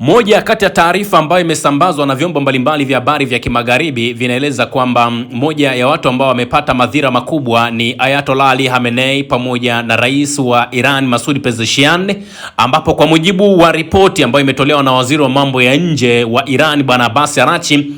Moja kati ya taarifa ambayo imesambazwa na vyombo mbalimbali vya habari vya kimagharibi vinaeleza kwamba moja ya watu ambao wamepata madhira makubwa ni Ayatollah Ali Khamenei pamoja na rais wa Iran Masoud Pezeshkian, ambapo kwa mujibu wa ripoti ambayo imetolewa na waziri wa mambo ya nje wa Iran Bwana Abbas Araghchi,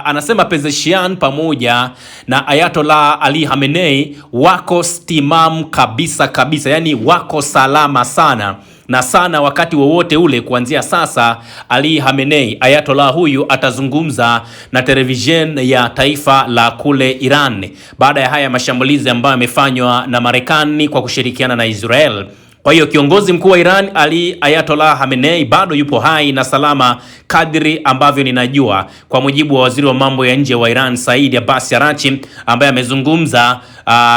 anasema Pezeshkian pamoja na Ayatollah Ali Khamenei wako stimamu kabisa, yani wako salama sana na sana. Wakati wowote ule kuanzia sasa, Ali Khamenei, Ayatollah huyu, atazungumza na television ya taifa la kule Iran baada ya haya mashambulizi ambayo yamefanywa na Marekani kwa kushirikiana na Israel. Kwa hiyo kiongozi mkuu wa Iran Ayatollah Khamenei bado yupo hai na salama kadri ambavyo ninajua, kwa mujibu wa waziri wa mambo ya nje wa Iran Said Abbas Araghchi, ambaye amezungumza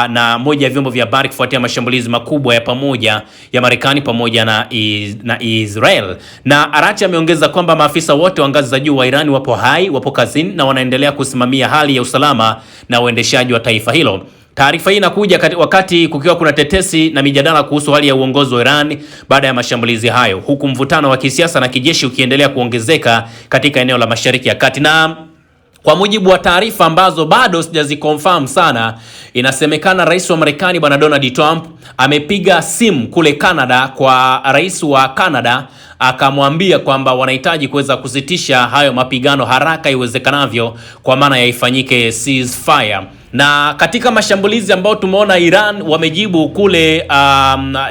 na moja ya vyombo vya habari kufuatia mashambulizi makubwa ya pamoja ya Marekani pamoja na Israel. Na Araghchi ameongeza kwamba maafisa wote wa ngazi za juu wa Iran wapo hai, wapo kazini na wanaendelea kusimamia hali ya usalama na uendeshaji wa taifa hilo. Taarifa hii inakuja wakati kukiwa kuna tetesi na mijadala kuhusu hali ya uongozi wa Iran baada ya mashambulizi hayo, huku mvutano wa kisiasa na kijeshi ukiendelea kuongezeka katika eneo la Mashariki ya Kati. Na kwa mujibu wa taarifa ambazo bado sijaziconfirm sana, inasemekana rais wa Marekani Bwana Donald Trump amepiga simu kule Canada kwa rais wa Canada, akamwambia kwamba wanahitaji kuweza kusitisha hayo mapigano haraka iwezekanavyo, kwa maana ya ifanyike ceasefire. Na katika mashambulizi ambayo tumeona Iran wamejibu kule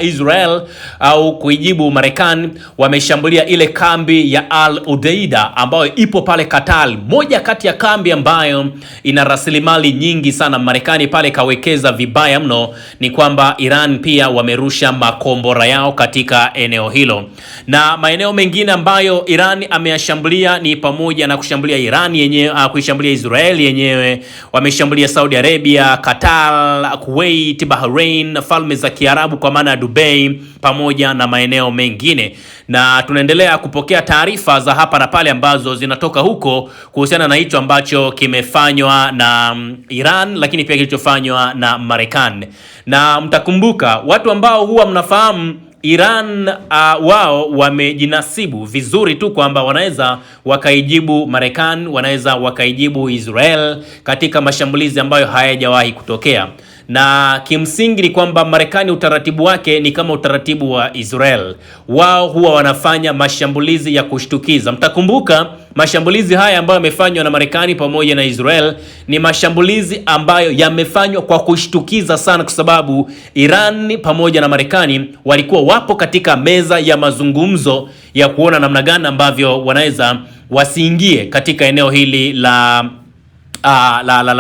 Israel au kuijibu Marekani, wameshambulia ile kambi ya Al Udeida ambayo ipo pale Qatar, moja kati ya kambi ambayo ina rasilimali nyingi sana. Marekani pale kawekeza vibaya mno. Ni kwamba Iran pia wamerusha makombora yao katika eneo hilo, na maeneo mengine ambayo Iran ameyashambulia ni pamoja na kushambulia Iran yenyewe, kuishambulia Israel yenyewe, wameshambulia Saudi Arabia, Qatar, Kuwait, Bahrain, Falme za Kiarabu kwa maana ya Dubai, pamoja na maeneo mengine. Na tunaendelea kupokea taarifa za hapa na pale ambazo zinatoka huko kuhusiana na hicho ambacho kimefanywa na Iran, lakini pia kilichofanywa na Marekani. Na mtakumbuka watu ambao huwa mnafahamu Iran wao wamejinasibu vizuri tu kwamba wanaweza wakaijibu Marekani, wanaweza wakaijibu Israel katika mashambulizi ambayo hayajawahi kutokea. Na kimsingi ni kwamba Marekani utaratibu wake ni kama utaratibu wa Israel. Wao huwa wanafanya mashambulizi ya kushtukiza. Mtakumbuka mashambulizi haya ambayo yamefanywa na Marekani pamoja na Israel ni mashambulizi ambayo yamefanywa kwa kushtukiza sana, kwa sababu Iran pamoja na Marekani walikuwa wapo katika meza ya mazungumzo ya kuona namna gani ambavyo wanaweza wasiingie katika eneo hili la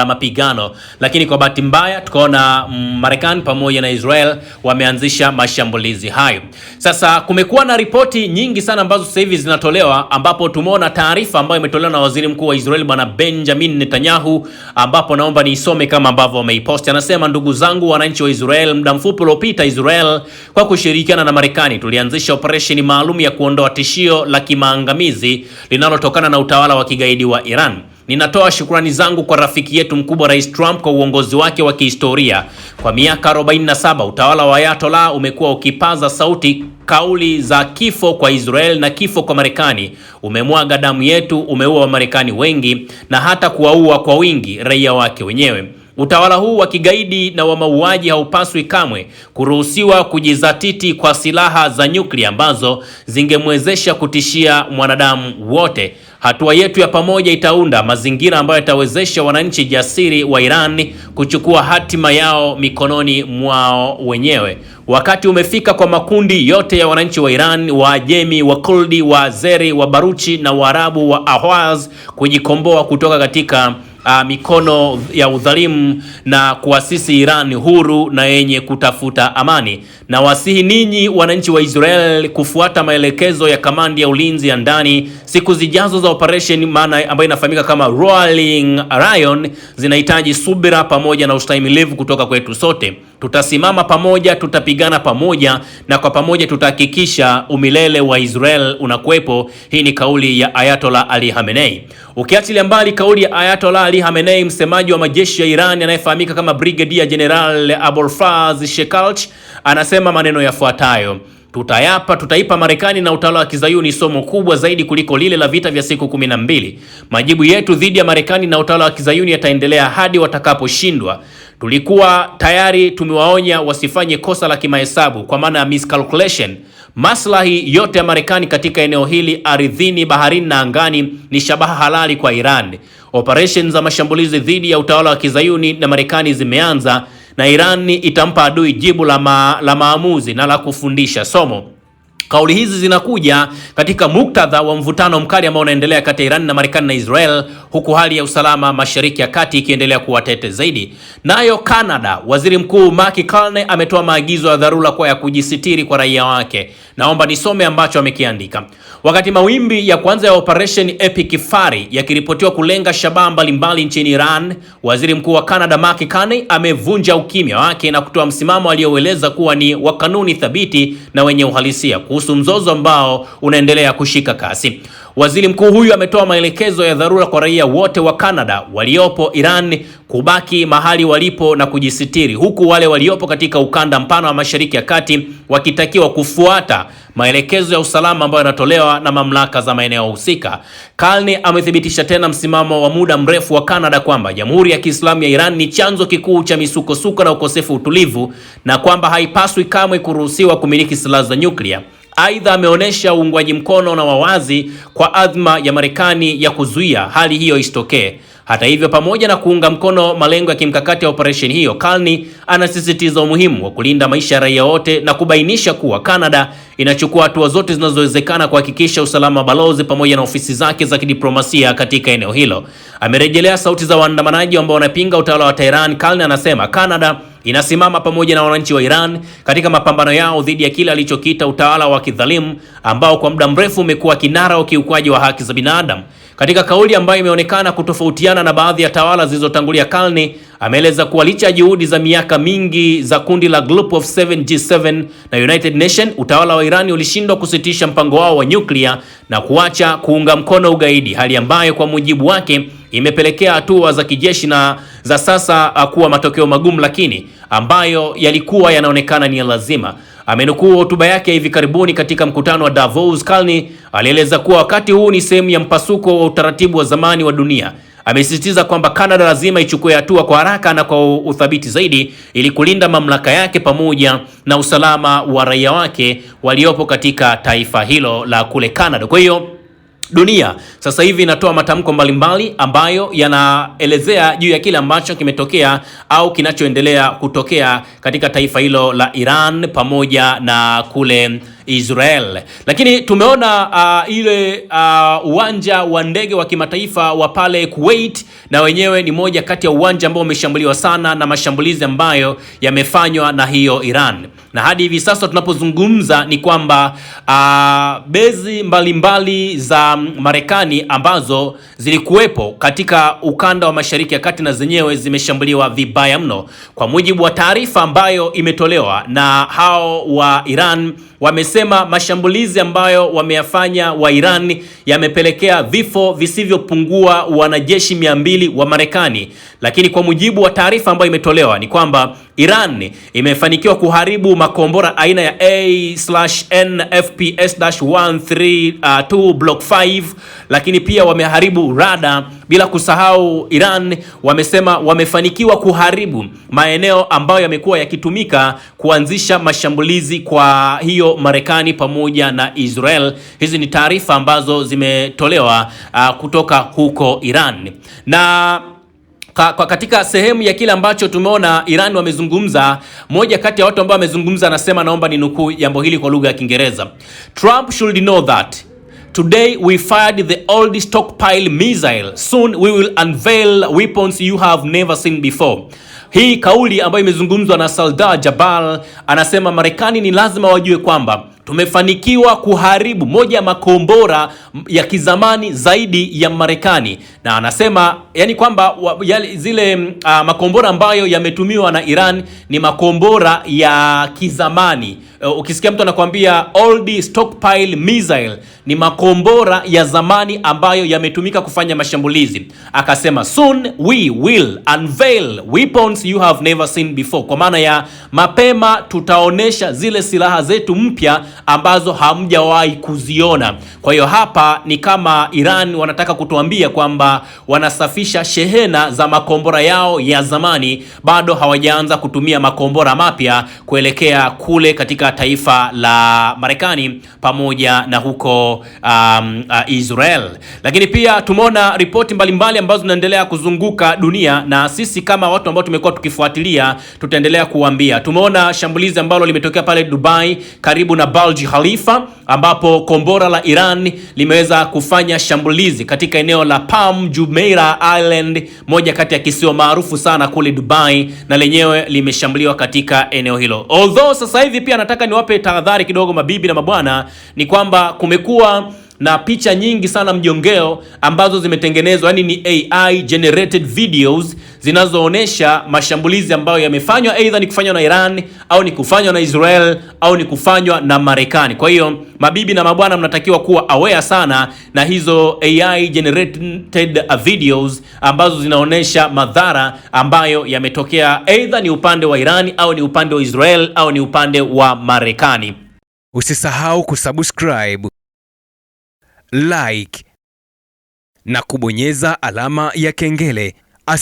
mapigano, lakini kwa bahati mbaya tukaona Marekani pamoja na Israel wameanzisha mashambulizi hayo. Sasa kumekuwa na ripoti nyingi sana ambazo sasa hivi zinatolewa, ambapo tumeona taarifa ambayo imetolewa na waziri mkuu wa Israel Bwana Benjamin Netanyahu, ambapo naomba niisome kama ambavyo wameipost. Anasema, ndugu zangu wananchi wa Israel, muda mfupi uliopita Israel kwa kushirikiana na Marekani tulianzisha operesheni maalum ya kuondoa tishio la kimaangamizi linalotokana na utawala wa kigaidi wa Iran. Ninatoa shukrani zangu kwa rafiki yetu mkubwa Rais Trump kwa uongozi wake wa kihistoria. Kwa miaka 47 utawala wa Ayatollah umekuwa ukipaza sauti kauli za kifo kwa Israel na kifo kwa Marekani. Umemwaga damu yetu, umeua Wamarekani wengi na hata kuwaua kwa wingi raia wake wenyewe. Utawala huu wa kigaidi na wa mauaji haupaswi kamwe kuruhusiwa kujizatiti kwa silaha za nyuklia ambazo zingemwezesha kutishia mwanadamu wote. Hatua yetu ya pamoja itaunda mazingira ambayo yatawezesha wananchi jasiri wa Iran kuchukua hatima yao mikononi mwao wenyewe. Wakati umefika kwa makundi yote ya wananchi wa Iran, Waajemi, Wakurdi, Waazeri, Wabaruchi na Waarabu wa Ahwaz kujikomboa kutoka katika mikono ya udhalimu na kuasisi Iran huru na yenye kutafuta amani. Na wasihi ninyi wananchi wa Israel kufuata maelekezo ya kamandi ya ulinzi ya ndani. Siku zijazo za operation ambayo inafahamika kama Rolling Lion zinahitaji subira pamoja na ustahimilivu kutoka kwetu sote. Tutasimama pamoja, tutapigana pamoja, na kwa pamoja tutahakikisha umilele wa Israel unakuwepo. Hii ni kauli ya Ayatollah Ali Khamenei. Ukiachilia mbali kauli ya Ayatollah Ali Khamenei, msemaji wa majeshi ya Iran anayefahamika kama Brigadier General Abolfaz Shekalch anasema maneno yafuatayo: tutaipa Marekani na utawala wa Kizayuni somo kubwa zaidi kuliko lile la vita vya siku 12. Majibu yetu dhidi ya Marekani na utawala wa Kizayuni yataendelea hadi watakaposhindwa. Tulikuwa tayari tumewaonya wasifanye kosa la kimahesabu, kwa maana ya miscalculation. Maslahi yote ya Marekani katika eneo hili, ardhini, baharini na angani, ni shabaha halali kwa Iran. Operation za mashambulizi dhidi ya utawala wa Kizayuni na Marekani zimeanza, na Iran itampa adui jibu la maamuzi na la kufundisha somo. Kauli hizi zinakuja katika muktadha wa mvutano mkali ambao unaendelea kati ya Iran na Marekani na Israel, huku hali ya usalama Mashariki ya Kati ikiendelea kuwa tete zaidi. Nayo Canada, Waziri Mkuu Mark Carney ametoa maagizo ya dharura kwa ya kujisitiri kwa raia wake. Naomba nisome ambacho amekiandika. Wakati mawimbi ya kwanza ya Operation Epic Fury yakiripotiwa kulenga shabaha mbalimbali nchini Iran, Waziri Mkuu wa Canada Mark Carney amevunja ukimya wake na kutoa msimamo alioeleza kuwa ni wa kanuni thabiti na wenye uhalisia kuhusu mzozo ambao unaendelea kushika kasi. Waziri mkuu huyu ametoa maelekezo ya dharura kwa raia wote wa Canada waliopo Iran kubaki mahali walipo na kujisitiri, huku wale waliopo katika ukanda mpana wa Mashariki ya Kati wakitakiwa kufuata maelekezo ya usalama ambayo yanatolewa na mamlaka za maeneo husika. Carney amethibitisha tena msimamo wa muda mrefu wa Canada kwamba Jamhuri ya Kiislamu ya Iran ni chanzo kikuu cha misukosuko na ukosefu utulivu, na kwamba haipaswi kamwe kuruhusiwa kumiliki silaha za nyuklia. Aidha, ameonyesha uungwaji mkono na wawazi kwa azma ya Marekani ya kuzuia hali hiyo isitokee. Hata hivyo, pamoja na kuunga mkono malengo ya kimkakati ya operation hiyo, Carney anasisitiza umuhimu wa kulinda maisha ya raia wote na kubainisha kuwa Canada inachukua hatua zote zinazowezekana kuhakikisha usalama wa balozi pamoja na ofisi zake za kidiplomasia katika eneo hilo. Amerejelea sauti za waandamanaji ambao wanapinga utawala wa Tehran. Carney anasema Canada inasimama pamoja na wananchi wa Iran katika mapambano yao dhidi ya kile alichokiita utawala wa kidhalimu ambao kwa muda mrefu umekuwa kinara wa ukiukwaji wa haki za binadamu. Katika kauli ambayo imeonekana kutofautiana na baadhi ya tawala zilizotangulia, Carney ameeleza kuwa licha ya juhudi za miaka mingi za kundi la Group of 7 G7 na United Nations, utawala wa Iran ulishindwa kusitisha mpango wao wa nyuklia na kuacha kuunga mkono ugaidi, hali ambayo kwa mujibu wake imepelekea hatua za kijeshi na za sasa kuwa matokeo magumu, lakini ambayo yalikuwa yanaonekana ni lazima. Amenukuu hotuba yake hivi karibuni katika mkutano wa Davos. Carney alieleza kuwa wakati huu ni sehemu ya mpasuko wa utaratibu wa zamani wa dunia. Amesisitiza kwamba Canada lazima ichukue hatua kwa haraka na kwa uthabiti zaidi ili kulinda mamlaka yake pamoja na usalama wa raia wake waliopo katika taifa hilo la kule Canada. Kwa hiyo dunia sasa hivi inatoa matamko mbalimbali ambayo yanaelezea juu ya kile ambacho kimetokea au kinachoendelea kutokea katika taifa hilo la Iran pamoja na kule Israel. Lakini tumeona ile uwanja wa ndege wa kimataifa wa pale Kuwait, na wenyewe ni moja kati ya uwanja ambao umeshambuliwa sana na mashambulizi ambayo yamefanywa na hiyo Iran. Na hadi hivi sasa tunapozungumza ni kwamba bezi mbalimbali za Marekani ambazo zilikuwepo katika ukanda wa Mashariki ya Kati na zenyewe zimeshambuliwa vibaya mno. Kwa mujibu wa taarifa ambayo imetolewa na hao wa Iran, wamesema mashambulizi ambayo wameyafanya wa Iran yamepelekea vifo visivyopungua wanajeshi 200 wa Marekani. Lakini kwa mujibu wa taarifa ambayo imetolewa ni kwamba Iran imefanikiwa kuharibu makombora aina ya A/NFPS-132 Block 5, lakini pia wameharibu rada. Bila kusahau, Iran wamesema wamefanikiwa kuharibu maeneo ambayo yamekuwa yakitumika kuanzisha mashambulizi kwa hiyo Marekani pamoja na Israel. Hizi ni taarifa ambazo zimetolewa kutoka huko Iran. Na katika sehemu ya kile ambacho tumeona Iran wamezungumza, moja kati ya watu ambao wamezungumza anasema, naomba ninukuu jambo hili kwa lugha ya Kiingereza: Trump should know that today we fired the old stockpile missile. Soon we will unveil weapons you have never seen before. Hii kauli ambayo imezungumzwa na Sardar Jabal, anasema Marekani ni lazima wajue kwamba tumefanikiwa kuharibu moja ya makombora ya kizamani zaidi ya Marekani. Na anasema yani kwamba zile makombora ambayo yametumiwa na Iran ni makombora ya kizamani. Ukisikia mtu anakuambia old stockpile missile, ni makombora ya zamani ambayo yametumika kufanya mashambulizi. Akasema soon we will unveil weapons you have never seen before, kwa maana ya mapema tutaonesha zile silaha zetu mpya ambazo hamjawahi kuziona. Kwa hiyo hapa ni kama Iran wanataka kutuambia kwamba wanasafisha shehena za makombora yao ya zamani, bado hawajaanza kutumia makombora mapya kuelekea kule katika taifa la Marekani pamoja na huko Israel. Lakini pia tumeona ripoti mbalimbali ambazo zinaendelea kuzunguka dunia, na sisi kama watu ambao tumekuwa tukifuatilia tutaendelea kuambia. Tumeona shambulizi ambalo limetokea pale Dubai karibu na Burj Khalifa, ambapo kombora la Iran limeweza kufanya shambulizi katika eneo la Palm Jumeirah Island, moja kati ya kisiwa maarufu sana kule Dubai, na lenyewe limeshambuliwa katika eneo hilo. Although sasa hivi pia nataka niwape tahadhari kidogo mabibi na mabwana, ni kwamba kumekuwa na picha nyingi sana mjongeo ambazo zimetengenezwa, yani ni AI generated videos zinazoonesha mashambulizi ambayo yamefanywa, aidha ni kufanywa na Iran au ni kufanywa na Israel au ni kufanywa na Marekani. Kwa hiyo mabibi na mabwana, mnatakiwa kuwa aware sana na hizo AI generated videos ambazo zinaonesha madhara ambayo yametokea, aidha ni upande wa Iran au ni upande wa Israel au ni upande wa Marekani. Usisahau kusubscribe, like na kubonyeza alama ya kengele. Asante.